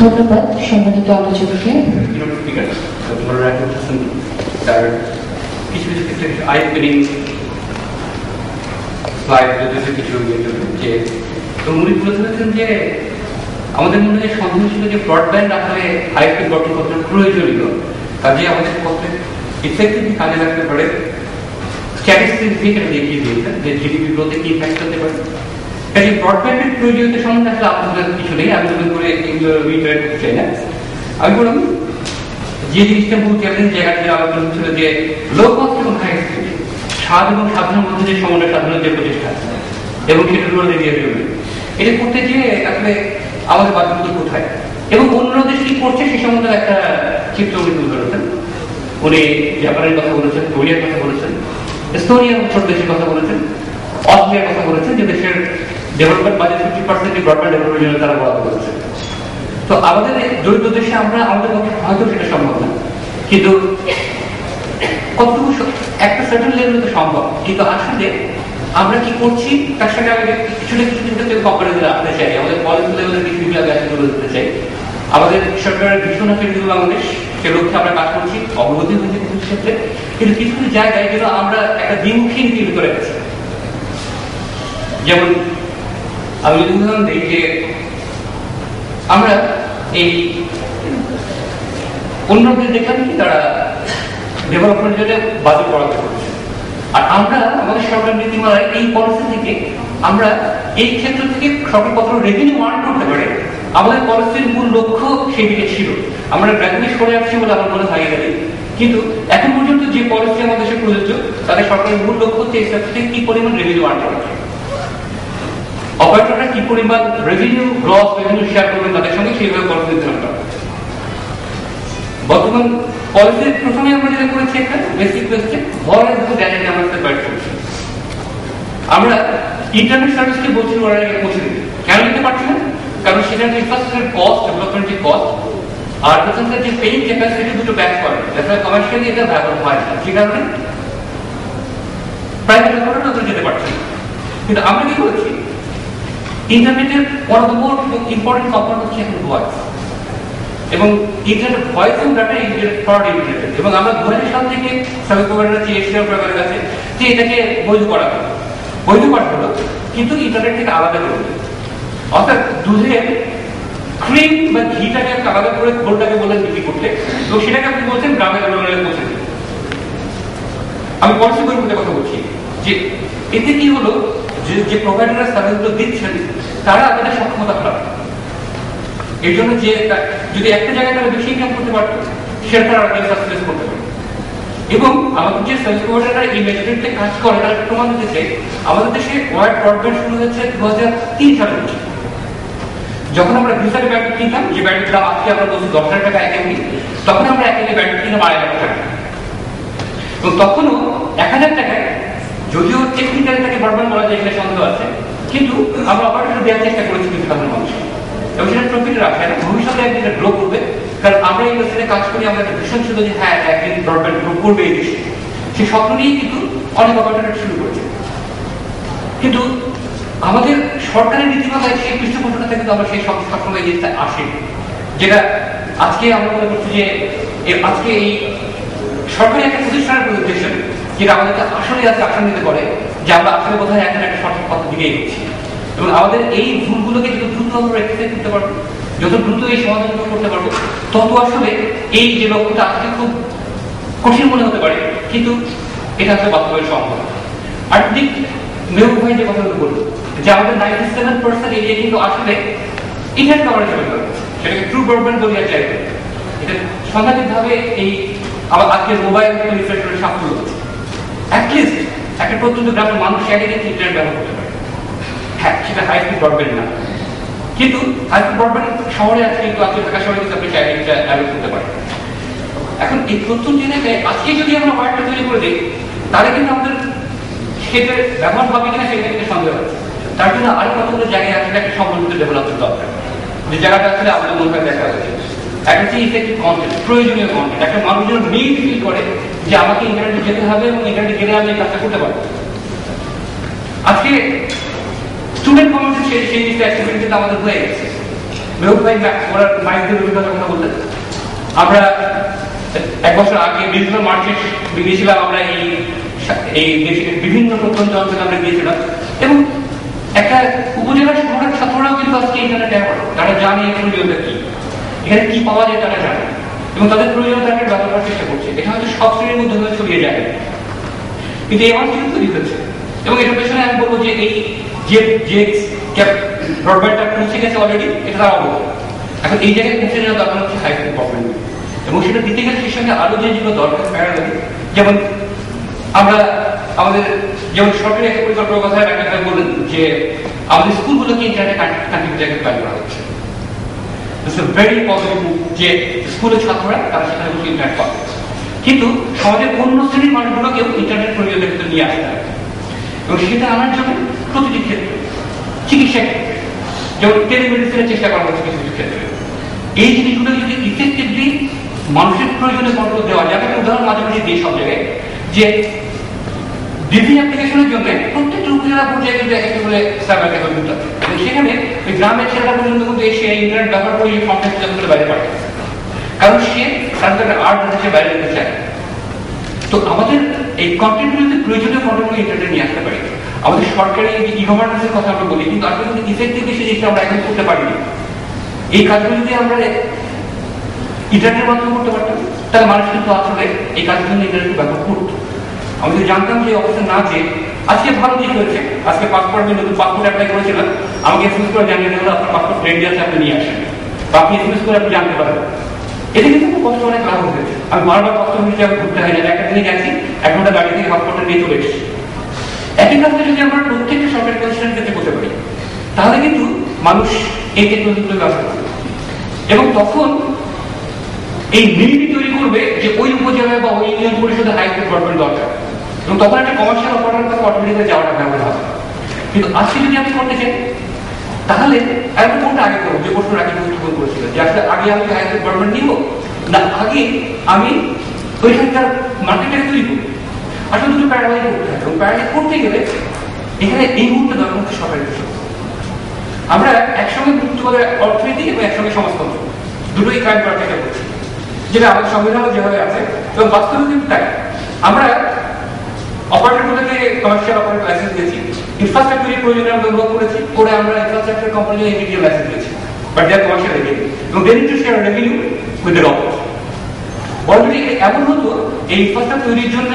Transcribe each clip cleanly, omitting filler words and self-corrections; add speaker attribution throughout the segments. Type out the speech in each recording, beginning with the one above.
Speaker 1: ধন্যবাদ সম্মানিত আলোচককে।
Speaker 2: তার কিছু কিছু ক্ষেত্রে আই ওপেনিং স্লাইড কিছু যে তো উনি বলেছেন যে আমাদের মনে সন্দেহ ছিল যে ব্রডব্যান্ড আসলে হাই স্পিড গঠন করতে প্রয়োজনীয়, কাজে আমাদের পক্ষে ইফেক্টিভলি কাজে লাগতে পারে। স্ট্যাটিস্টিক্স দেখিয়ে দিয়েছেন যে জিডিপি গ্রোথে কি ইফেক্ট হতে পারে। কাজে ব্রডব্যান্ডের প্রয়োজনীয়তা সম্বন্ধে আসলে আপনাদের কিছু নেই, আমি নতুন করে এগুলো রিটার্ন করতে চাই না। আমি বললাম যে জিনিসটা মূল চ্যালেঞ্জ জায়গাটা আলোচনা হচ্ছিল যে লো কস্ট এবং হাই স্পিড, স্বাদ এবং সাধারণ মধ্যে যে সমন্বয় সাধারণ যে প্রচেষ্টা এবং সেটা রুরাল এরিয়ার জন্য এটা করতে গিয়ে আসলে আমাদের বাধ্যতা কোথায় এবং অন্য দেশ কি করছে সে সম্বন্ধে একটা চিত্র উনি তুলে ধরেছেন। উনি জাপানের কথা বলেছেন, কোরিয়ার কথা বলেছেন, এস্তোনিয়া ছোট দেশের কথা বলেছেন, অস্ট্রেলিয়ার কথা বলেছেন, যে দেশের ডেভেলপমেন্ট বাজেট 50% ব্রডব্যান্ড ডেভেলপমেন্টের জন্য তারা বরাদ্দ করেছে। তো আমাদের দরিদ্র দেশে আমরা আমাদের পক্ষে হয়তো সেটা সম্ভব না, কিন্তু কতটুকু একটা সার্টেন লেভেলে তো সম্ভব। কিন্তু আসলে আমরা কি করছি তার সাথে আমি কিছুটা কিছু কম্পারিজন রাখতে চাই, আমাদের পলিসি লেভেলের কিছু তুলে ধরতে চাই। আমাদের সরকারের ভীষণ ফেরিগুলো বাংলাদেশ সে লক্ষ্যে আমরা কাজ করছি, অগ্রগতি হয়েছে কিছু ক্ষেত্রে, কিন্তু কিছু কিছু জায়গায় যেন আমরা একটা দ্বিমুখী নীতি করে গেছি। যেমন আমি যদি উদাহরণ দিই যে আমরা এই অন্যদের দেখলাম কি তারা ডেভেলপমেন্ট জন্য বাজেট বরাদ্দ করছে, আর আমরা আমাদের সরকার নীতিমালায় এই পলিসি থেকে আমরা এই ক্ষেত্র থেকে সরকার কত রেভিনিউ আর্ন করতে পারে আমাদের পলিসির মূল লক্ষ্য সেই দিকে ছিল। আমরা গ্রাজুয়েট সরে আসছি বলে আমার মনে হয় গেলে, কিন্তু এখন পর্যন্ত যে পলিসি আমাদের দেশে প্রযোজ্য তাদের সরকারের মূল লক্ষ্য হচ্ছে এই থেকে কি পরিমাণ রেভিনিউ আর্ন করা যায়, অপারেটররা কি পরিমাণ রেভিনিউ গ্রস রেভিনিউ শেয়ার করবেন তাদের সঙ্গে সেইভাবে পলিসি নির্ধারণ করা। বর্তমান পলিসির প্রথমে আমরা যেটা করেছি একটা বেসিক বেসিক ভয়েস ডেটা আমরা বাইট করছি। আমরা ইন্টারনেট সার্ভিসকে বলছি ওরা পৌঁছে দিতে কেন দিতে পারছি না, কারণ সেটার ইনফ্রাস্ট্রাকচার কস্ট, ডেভেলপমেন্টের কস্ট আর ওখানকার যে পেইং ক্যাপাসিটি দুটো ব্যাক করে, যাতে কমার্শিয়ালি এটা ব্যবহার হয় না, যে কারণে প্রাইভেট অপারেটর ওদের যেতে পারছে না। কিন্তু আমরা কি করেছি, ইন্টারনেটের one of the most important component হচ্ছে এখন ভয়েস, এবং ইন্টারনেট ভয়েস এবং ডাটা ইন্টারনেট ফ্রড ইন্টারনেট, এবং আমরা 2000 সাল থেকে সার্ভিস প্রোভাইডাররা চেয়েছিল সরকারের কাছে যে এটাকে বৈধ করা হবে, বৈধ করা হলো, কিন্তু ইন্টারনেট থেকে আলাদা করবে। অর্থাৎ দুধের ক্রিম বা ঘিটাকে আলাদা করে ঘোলটাকে বলে বিক্রি করতে, তো সেটাকে আপনি বলছেন গ্রামের জনগণের পৌঁছে দিতে। আমি পলিসি পরিবর্তনের কথা বলছি যে এতে কি হলো, যে প্রোভাইডাররা সার্ভিসগুলো দিচ্ছেন তারা তাদের সক্ষমতা খারাপ, এই জন্য যে যদি একটা জায়গায় তারা বেশি ইনকাম করতে পারতো সেটা তারা সাবসিডাইজ করতে পারে। এবং আমাদের যে সার্ভিস প্রোভাইডাররা এই মেজরিটিতে কাজ করে তারা প্রমাণ দিতেছে আমাদের দেশে ওয়ার্ল্ড ব্রডব্যান্ড শুরু হয়েছে 2003 সালে। যখন আমরা ভিসারে ব্যান্ড কিনতাম, যে ব্যান্ডের দাম আজকে আমরা বলছি 10,000 টাকা এক এমবি, তখন আমরা এক এমবি ব্যান্ড কিনতাম 2,500 টাকা, এবং তখনও 1000 টাকায়, যদিও টেকনিক্যালি তাকে ব্রডব্যান্ড বলা যায় এখানে সন্দেহ আছে, কিন্তু আমরা অপারেটর দেওয়ার চেষ্টা করেছি কিন্তু সাধারণ মানুষ, এবং সেটা প্রফিট রাখে না, ভবিষ্যতে একদিন গ্রো করবে। কারণ আমরা এই ইন্ডাস্ট্রিতে কাজ করি, আমরা একটা ভীষণ ছিল যে হ্যাঁ একদিন ব্রডব্যান্ড গ্রো করবে এই দেশে, সেই স্বপ্ন নিয়েই কিন্তু অনেক অপারেটর শুরু করেছে। কিন্তু আমাদের সরকারের নীতিমালায় সেই পৃষ্ঠপোষকতা থেকে আমরা সেই সবসময় জিনিসটা আসে, যেটা আজকে আমরা মনে করছি যে আজকে এই সরকারি একটা প্রতিষ্ঠানের প্রেজেন্টেশন যেটা আমাদেরকে আসলে আজকে আশা নিতে পারে যে আমরা আসলে বোধহয় এখন একটা সঠিক পথ দিকে এগোচ্ছি, এবং আমাদের এই ভুলগুলোকে যত দ্রুত আমরা রেক্টিফাই করতে পারবো, যত দ্রুত এই সমাধান করতে পারবো, তত আসলে এই যে লক্ষ্যটা আজকে খুব কঠিন মনে হতে পারে, কিন্তু এটা আসলে বাস্তবায়ন সম্ভব। আর দিক মেহবুব ভাই যে কথাগুলো বললো যে আমাদের 97% এরিয়া কিন্তু আসলে ইন্টারনেট কভারেজ হতে পারে, সেটাকে ট্রু ব্রডব্যান্ড বলি আর চাইবে। এটা সাংঘাতিকভাবে এই আবার আজকে মোবাইল রিফ্রেশ করে সাফল্য হচ্ছে, অ্যাটলিস্ট একটা প্রত্যন্ত গ্রামের মানুষ শেয়ারে ইন্টারনেট ব্যবহার করতে পারে। হ্যাঁ, সেটা হাই স্পিড ব্রডব্যান্ড না, কিন্তু হাই স্পিড ব্রডব্যান্ড শহরে আছে, কিন্তু আজকে ঢাকা শহরে কিন্তু আপনি চাইলে এটা অ্যাভেল করতে পারেন। এখন এই প্রত্যন্ত জেলায় আজকে যদি আমরা ওয়ার্ডটা তৈরি করে দিই, তাহলে কিন্তু আমাদের সেটা ব্যবহার হবে কিনা সেটা কিন্তু সন্দেহ আছে। তার জন্য আরো কতগুলো জায়গায় আসলে একটা সম্বন্ধিত ডেভেলপমেন্ট দরকার, যে জায়গাটা আসলে আমাদের মনে হয় দেখা হয়েছে একটা হচ্ছে ইফেক্টিভ কন্টেন্ট, প্রয়োজনীয় কন্টেন্ট, একটা মানুষ যেন নিড ফিল করে যে আমাকে ইন্টারনেটে যেতে হবে এবং ইন্টারনেটে গেলে আমি এই কাজটা করতে পারবো। আজকে স্টুডেন্ট কমিউনিটি সেই জিনিসটা অ্যাক্টিভিটিতে আমাদের হয়ে গেছে, মেহুল ভাই ওরা মাইকদের অভিজ্ঞতার কথা বললেন। আমরা 1 বছর আগে ডিজিটাল মার্কেট গিয়েছিলাম, আমরা এই দেশের বিভিন্ন প্রত্যন্ত অঞ্চলে আমরা গিয়েছিলাম এবং একটা উপজেলা শহরের ছাত্ররাও কিন্তু আজকে ইন্টারনেট ব্যবহার করে। তারা জানে এই প্রয়োজনটা কি, এখানে কি পাওয়া যায় তারা জানে এবং তাদের প্রয়োজনটাকে ব্যবহার করার চেষ্টা করছে। এটা হয়তো সব শ্রেণীর মধ্যে ছড়িয়ে যায়, কিন্তু এই মানুষ কিন্তু তৈরি হয়েছে এবং এটার পেছনে আমি বলবো যে এই যে ব্রডব্যান্ডটা পৌঁছে গেছে অলরেডি, এটা তারা অবগত। এখন এই জায়গায় পৌঁছে যাওয়া দরকার হচ্ছে হাই স্পিড ব্রডব্যান্ড এবং সেটা দিতে গেলে সেই সঙ্গে আরো যেগুলো দরকার প্যারালালি, যেমন আমরা আমাদের যেমন সরকারি একটা পরিকল্পনার কথা একটা বললেন যে আমাদের স্কুলগুলোকে ইন্টারনেট কানেক্টিভিটি প্ল্যান করা হচ্ছে। ভেরি পজিটিভ যে স্কুলের ছাত্ররা তারা সেখানে বসে ইন্টারনেট পাবে, কিন্তু সমাজের অন্য শ্রেণীর মানুষগুলোকেও ইন্টারনেট প্রয়োজনের ভিতরে নিয়ে আসতে হবে এবং সেটা আনার জন্য প্রতিটি ক্ষেত্রে, চিকিৎসা ক্ষেত্রে যেমন টেলিমেডিসিনের চেষ্টা করা হচ্ছে কিছু কিছু ক্ষেত্রে, এই জিনিসগুলো যদি ইফেক্টিভলি মানুষের প্রয়োজনে কন্ট্রোল দেওয়া যায়। একটা উদাহরণ মাঝে মাঝে দিই সব জায়গায় যে ডিজি অ্যাপ্লিকেশনের জন্য প্রত্যেকটা উপজেলা পর্যায়ে কিন্তু একটা করে সার্ভার ডেভেলপমেন্ট আছে এবং সেখানে ওই গ্রামের ছেলেরা পর্যন্ত কিন্তু এসে ইন্টারনেট ব্যবহার করে এই ফর্মটা ফিল আপ করে বাইরে পাঠায়, কারণ সে তাদের আর্ট দেশে বাইরে যেতে চায়। তো আমাদের এই কন্টেন্টগুলো যদি প্রয়োজনীয় কন্টেন্টগুলো ইন্টারনেট নিয়ে আসতে পারি, আমাদের সরকারি যে ই গভর্নেন্সের কথা আমরা বলি, কিন্তু আসলে কিন্তু ইফেক্টিভলি সেই জিনিসটা আমরা এখন করতে পারিনি। এই কাজগুলো যদি আমরা ইন্টারনেটের মাধ্যমে করতে পারতাম তাহলে মানুষ কিন্তু আসলে এই কাজের জন্য ইন্টারনেট ব্যবহার করতো। আমি যদি জানতাম যে অবস্থা না, যে আজকে ভালো দিক হয়েছে, আজকে পাসপোর্ট আমি নতুন পাসপোর্ট অ্যাপ্লাই করেছিলাম, আমাকে এসএমএস করে জানিয়ে দিল আপনার পাসপোর্ট রেডি আছে, আপনি নিয়ে আসেন, বা আপনি এসএমএস করে আপনি জানতে পারবেন। এতে কিন্তু খুব কষ্ট অনেক লাভ হয়েছে। আমি বারবার কষ্ট হয়েছে, আমি ঘুরতে হয় না, একটা দিনে গেছি 1 ঘন্টা গাড়ি থেকে পাসপোর্টটা নিয়ে চলে এসেছি। একই কাজটা যদি আমরা প্রত্যেকটা সরকারি প্রতিষ্ঠানের ক্ষেত্রে করতে পারি তাহলে কিন্তু মানুষ এই টেকনোলজিগুলো ব্যবহার করবে এবং তখন এই নীতি তৈরি করবে যে ওই উপজেলায় বা ওই ইউনিয়ন পরিষদের হাই স্পিড ব্রডব্যান্ড দরকার এবং তখন একটা কমার্শিয়াল অপারেটরের কাছে অটোমেটিক্যালি যাওয়াটা ব্যবহার হবে। কিন্তু আজকে যদি আপনি করতে চান তাহলে আমি কোনটা আগে করবো, যে প্রশ্ন আগে উত্থাপন করেছিল যে আসলে আগে আমি হাই স্পিড ব্রডব্যান্ড নিব না আগে আমি ওইখানকার মার্কেটটাকে তৈরি করবো, আসলে দুটো প্যারালাইজ করতে হবে এবং প্যারালাইজ করতে গেলে এখানে এই মুহূর্তে দরকার হচ্ছে সরকারি বিষয়। আমরা একসঙ্গে গুরুত্ব করে অর্থনীতি এবং একসঙ্গে সমাজতন্ত্র দুটোই কাজ করার চেষ্টা করছি, যেটা আমাদের সংবিধানও যেভাবে আছে এবং বাস্তবে কিন্তু তাই। আমরা অপারেটরগুলোকে কমার্শিয়াল অপারেটর লাইসেন্স দিয়েছি, ইনফ্রাস্ট্রাকচারের প্রয়োজনে আমরা অনুভব করেছি, করে আমরা ইনফ্রাস্ট্রাকচার কোম্পানিকে ইন্ডিভিজুয়াল লাইসেন্স দিয়েছি, but they are commercial revenue এবং they need to share revenue with the government. Already এমন হতো এই ইনফ্রাস্ট্রাকচার তৈরির জন্য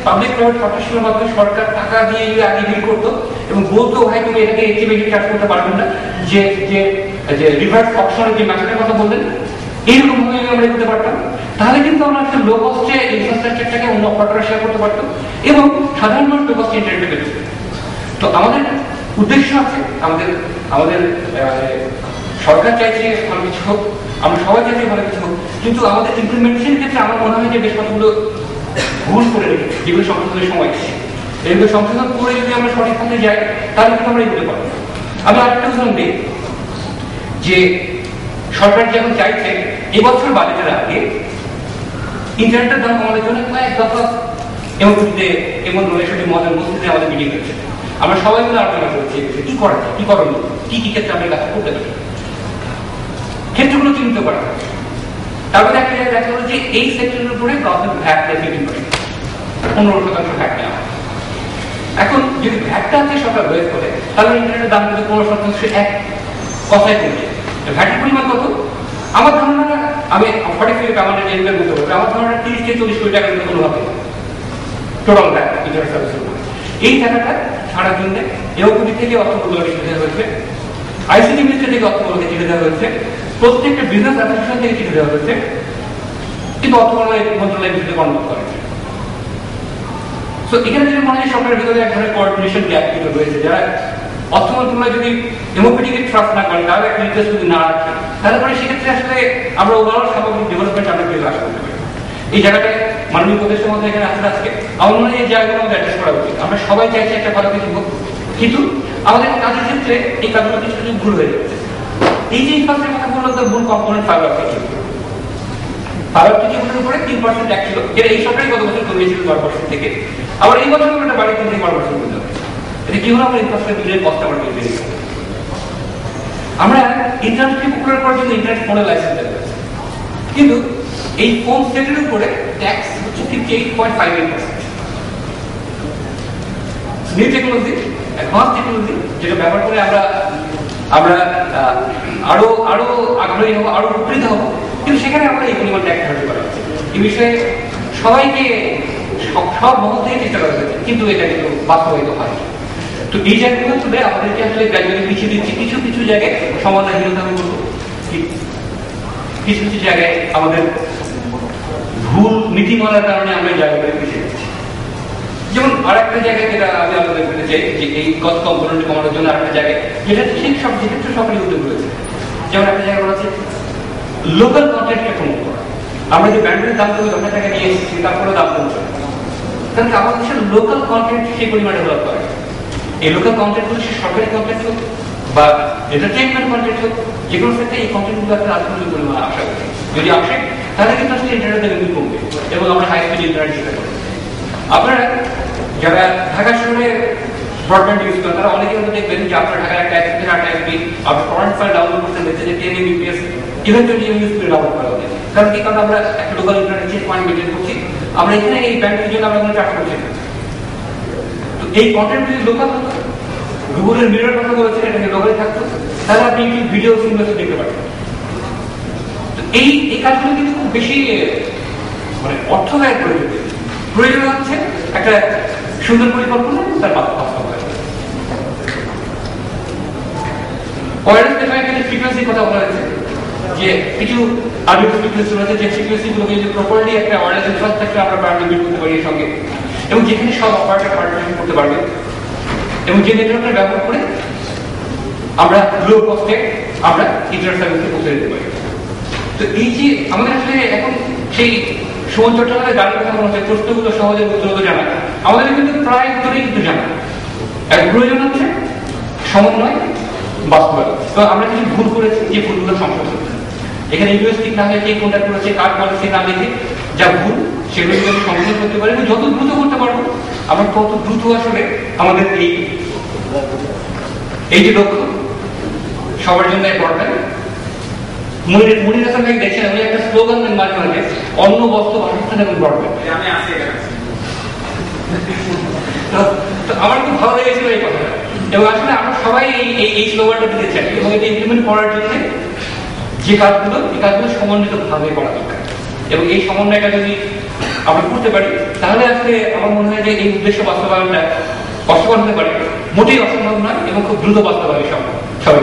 Speaker 2: পাবলিক প্রাইভেট পার্টনারশিপের মাধ্যমে সরকার টাকা দিয়ে আগে বিল করতো এবং বলতো ভাই তুমি এটাকে এর চেয়ে বেশি চার্জ করতে পারবেন না, যে যে রিভার্স অপশনের যে ম্যাথডের কথা বললেন এইরকম ভাবে আমরা করতে পারতাম, তাহলে কিন্তু আমরা একটা লো কস্টে ইনফ্রাস্ট্রাকচারটাকে অন্য অপারেটর শেয়ার করতে পারতাম এবং সাধারণ মানুষ লো কস্টে ইন্টারনেট পেতে। তো আমাদের উদ্দেশ্য আছে, আমাদের আমাদের সরকার চাইছে ভালো কিছু হোক, আমরা সবাই চাইছি ভালো কিছু হোক, কিন্তু আমাদের ইমপ্লিমেন্টেশনের ক্ষেত্রে আমার মনে হয় যে বেশ কতগুলো ভুল করে রেখেছি যেগুলো সংশোধনের সময় এসেছে। এগুলো সংশোধন করে যদি আমরা সঠিক পথে যাই তাহলে কিন্তু আমরা এগোতে পারবো। আমি আরেকটা উদাহরণ দিই যে সরকার যেমন চাইছে এবছর বাজেটের আগে ইন্টারনেটের দাম কমানোর জন্য কয়েক দফা এমনটিতে এবং রিলেশনটি মজার মধ্যে আমাদের মিটিং হয়েছে। আমরা সবাই মিলে আলোচনা করেছি কি করা যায়, কি করণীয়, কি কি ক্ষেত্রে আমরা কাজ করতে পারি, ক্ষেত্রগুলো চিহ্নিত করা। তারপরে একটা জায়গায় দেখা গেল যে এই সেক্টরের উপরে গভর্নমেন্ট ভ্যাট দেয় 15%, 15% ভ্যাট নেওয়া। এখন যদি ভ্যাটটা আছে সরকার ওয়েস্ট করে তাহলে ইন্টারনেটের দাম যদি 15% এক কথায় কমছে। ভ্যাটের পরিমাণ কত? আমার ধারণা, আমি 45 আমাদের জেনারেল বলতে পারবো, আমার ধারণা 30 থেকে 40 কোটি টাকার মতো হবে টোটাল ভ্যাট ইন্টারনেট সার্ভিসের উপরে। এই টাকাটা সারা দিনে এওকুটি থেকে অর্থ মন্ত্রণালয়কে চিঠি দেওয়া হয়েছে, আইসিটি মিনিস্ট্রি থেকে অর্থ মন্ত্রণালয়কে চিঠি দেওয়া হয়েছে, প্রত্যেকটা বিজনেস অ্যাসোসিয়েশন থেকে চিঠি দেওয়া হয়েছে, কিন্তু অর্থ মন্ত্রণালয়ের ভিতরে কর্মরত করা হয়েছে। তো এখানে যদি মনে হয় সরকারের ভিতরে এক ধরনের কোঅর্ডিনেশন গ্যাপ কিন্তু রয়েছে, যারা অর্থ মন্ত্রণালয় যদি ডেমোক্রেটিক ট্রাস্ট না করেন, তাহলে একটা নির্দেশ যদি না রাখে, তাহলে পরে সেক্ষেত্রে আসলে আমরা ওভারঅল সামগ্রিক ডেভেলপমেন্ট আমরা পেয়ে আশা করতে পারি। এই জায়গাটায় মাননীয় উপদেষ্টার মধ্যে এখানে আসলে আজকে আমার মনে হয় এই জায়গাগুলো আমাদের অ্যাড্রেস করা উচিত। আমরা সবাই চাইছি একটা ভালো কিছু হোক, কিন্তু আমাদের কাজের ক্ষেত্রে এই কাজগুলো কিছু কিছু ভুল হয়ে যাচ্ছে। এই যে ইনফ্রাস্ট্রাকচার কথা বললাম, তার ভুল কম্পোনেন্ট ফাইবার অপটিক কেবলের উপরে 3% ট্যাক্স ছিল, এটা এই সরকারই গত বছর কমিয়েছিল 12% থেকে, আবার এই বছর একটা বাড়ি 3 থেকে 12% করতে হবে। এটা কি হলো, আমরা ইনফ্রাস্ট্রাকচার বিলের কষ্ট আমরা পেয়ে আমরা ইন্টারনেটকে পপুলার করার জন্য ইন্টারনেট ফোনের লাইসেন্স দেওয়া হয়েছে, কিন্তু এই ফোন সেটের উপরে ট্যাক্স হচ্ছে 58.58%। নিউ টেকনোলজি, অ্যাডভান্স টেকনোলজি যেটা ব্যবহার করে আমরা আরো আগ্রহী হবো, আরো উপকৃত হবো, কিন্তু সেখানে আমরা এই পরিমাণ ট্যাক্স ধার্য করা হচ্ছে। এই বিষয়ে সবাইকে সব মহল থেকে চেষ্টা করা হয়েছে, কিন্তু এটা কিন্তু বাস্তবায়িত হয়। তো এই জায়গাগুলো তুলে আমাদেরকে আসলে গ্রাজুয়ালি পিছিয়ে দিচ্ছে। কিছু কিছু জায়গায় সমাধানহীনতা আমি বলবো, কিছু কিছু জায়গায় আমাদের ভুল নীতিমালার কারণে আমরা জায়গাগুলো পিছিয়ে দিচ্ছি। যেমন আর একটা জায়গায় যেটা আমি আলোচনা করতে চাই, যে এই কস্ট কম্পোনেন্ট কমানোর জন্য আরেকটা জায়গায় যেটা ঠিক সব যেক্ষেত্রে সরকারি উদ্যোগ রয়েছে। যেমন একটা জায়গা আছে লোকাল কন্টেন্টকে প্রমোট করা। আমরা যে ব্র্যান্ডের দাম করে 10 টাকা নিয়ে এসেছি, তারপরে দাম কমছে, কারণ আমাদের দেশের লোকাল কন্টেন্ট সেই পরিমাণে ডেভেলপ করে। এই লোকাল কন্টেন্ট গুলো সরকারি কন্টেন্ট হোক বা এন্টারটেইনমেন্ট কন্টেন্ট হোক, যে কোনো ক্ষেত্রে এই কন্টেন্ট গুলো একটা রাজনৈতিক পরিমাণে আশা করি। যদি আসে তাহলে কিন্তু আসলে ইন্টারনেটের লেভেল কমবে এবং আমরা হাই স্পিড ইন্টারনেট দিতে পারবো। আপনারা যারা ঢাকা শহরে ব্রডব্যান্ড ইউজ করেন তারা অনেকে হয়তো দেখবেন যে আপনার ঢাকার একটা এসপি থেকে 8 এসপি আপনার টরেন্ট ফাইল ডাউনলোড করতে হচ্ছে যে 10 Mbps ইভেন্টুয়ালি ইউজ করে ডাউনলোড করা হবে। কারণ কি, কারণ আমরা একটা local internet check point maintain করছি, আমরা এখানে এই ব্যান্ডের জন্য আমরা কোনো চার্জ করছি না। তো এই কন্টেন্ট যদি লোকাল হতো, গুগলের মিরর কথা বলেছে এটা লোকালে থাকতো, তাহলে আপনি ইউটিউব ভিডিও সিমুলেশন দেখতে পারবেন। তো এই কাজগুলো কিন্তু খুব বেশি মানে অর্থ ব্যয় করে দেবে। প্রয়োজন হচ্ছে একটা সুন্দর পরিকল্পনা, তার বাস্তবায়ন। ওয়্যারলেস নেটওয়ার্কের ফ্রিকোয়েন্সির কথা বলা হয়েছে, যে কিছু আরো ফ্রিকোয়েন্সি রয়েছে যে ফ্রিকোয়েন্সিগুলোকে যদি প্রপারলি একটা ওয়্যারলেস ইনফ্রাস্ট্রাকচার আমরা প্রায়োরিটি বিল্ড করতে পারি এর সঙ্গে, এবং যেখানে সব অপারেটর পার্টনারশিপ করতে পারবে, এবং যে নেটওয়ার্কটা ব্যবহার করে আমরা লো কস্টে আমরা ইন্টারনেট সার্ভিসকে পৌঁছে দিতে পারি। তো এই যে আমাদের আসলে এখন সেই সুমন চট্টোপাধ্যায় গানের কথা বলা হচ্ছে, প্রশ্নগুলো সহজে উত্তর জানা, আমাদের কিন্তু প্রায় উত্তরেই কিন্তু জানা। এর প্রয়োজন হচ্ছে সমন্বয়, বাস্তবায়ন। তো আমরা কিছু ভুল করেছি, যে ভুলগুলো সংশোধন করতে এখানে ইউএসটিক না হয়ে কে কোনটা করেছে, কার পলিসি না দেখে যা ভুল সেগুলো যদি সংশোধন করতে পারি, যত দ্রুত করতে পারবো আমরা তত দ্রুত আসলে আমাদের এই যে লক্ষ্য সবার জন্য দরকার। মনির হাসান ভাই দেখছেন, আমি একটা স্লোগান দেন মাঝে মাঝে, অন্ন বস্ত্র বাসস্থান এবং ব্রডব্যান্ড। তো আমার খুব ভালো লেগেছিল এই কথাটা, এবং আসলে আমরা সবাই এই স্লোগানটা দিতে চাই, এবং এটা ইমপ্লিমেন্ট করার জন্য যে কাজগুলো এই কাজগুলো সমন্বিত ভাবে করা দরকার। এবং এই সমন্বয়টা যদি আমরা করতে পারি তাহলে আসলে আমার মনে হয় যে এই উদ্দেশ্য বাস্তবায়নটা কষ্টকর হতে পারে, মোটেই অসম্ভব নয়, এবং খুব দ্রুত বাস্তবায়ন সম্ভব। সবাই